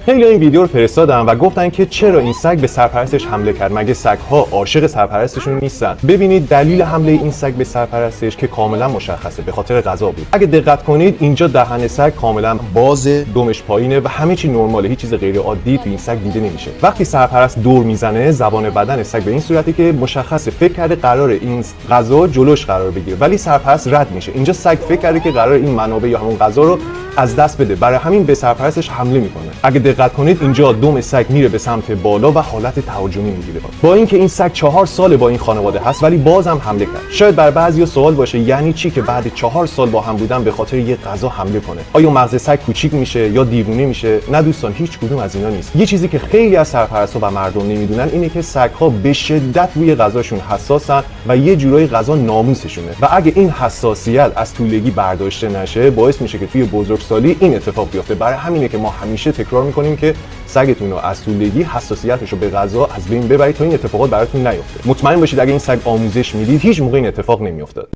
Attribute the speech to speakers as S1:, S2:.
S1: خیلی این ویدیو رو فرستادن و گفتن که چرا این سگ به سرپرستش حمله کرد، مگه سگ‌ها عاشق سرپرستشون نیستن؟ ببینید دلیل حمله این سگ به سرپرستش که کاملا مشخصه، به خاطر غذا بود. اگه دقت کنید اینجا دهن سگ کاملا باز، دمش پایینه و همه چی نرماله، هیچ چیز غیر عادی تو این سگ دیده نمیشه. وقتی سرپرست دور میزنه زبان بدن سگ به این صورتی که مشخصه فکر کرده قرار این غذا جلوش قرار بگیره، ولی سرپرست رد میشه. اینجا سگ فکر کرده که قرار این منابع یا همون غذا رو از دست بده، برای همین به سرپرستش حمله میکنه. اگه دقت کنید اینجا دم سگ میره به سمت بالا و حالت تهاجمی میگیره. با اینکه این سگ 4 سال با این خانواده هست ولی بازم حمله کرد. شاید بر بعضیا سوال باشه یعنی چی که بعد 4 سال با هم بودن به خاطر یه غذا حمله کنه؟ آیا مغز سگ کوچیک میشه یا دیوونه میشه؟ نه دوستان، هیچ کدوم از اینا نیست. یه چیزی که خیلی از سرپرستا و مردم نمیدونن اینه که سگ‌ها به شدت روی غذاشون حساسن و یه جورایی غذا ناموسشونه و اگه این حساسیت از طولگی برداشته نشه باعث میشه که توی بزرگسالی این اتفاق بیفته. برای همینه که ما همیشه تکرار میکنیم که سگتون رو از طولگی حساسیتش رو به غذا از بین ببرید تا این اتفاقات براتون نیفته. مطمئن باشید اگه این سگ آموزش میدید هیچ موقع این اتفاق نمیافتاد.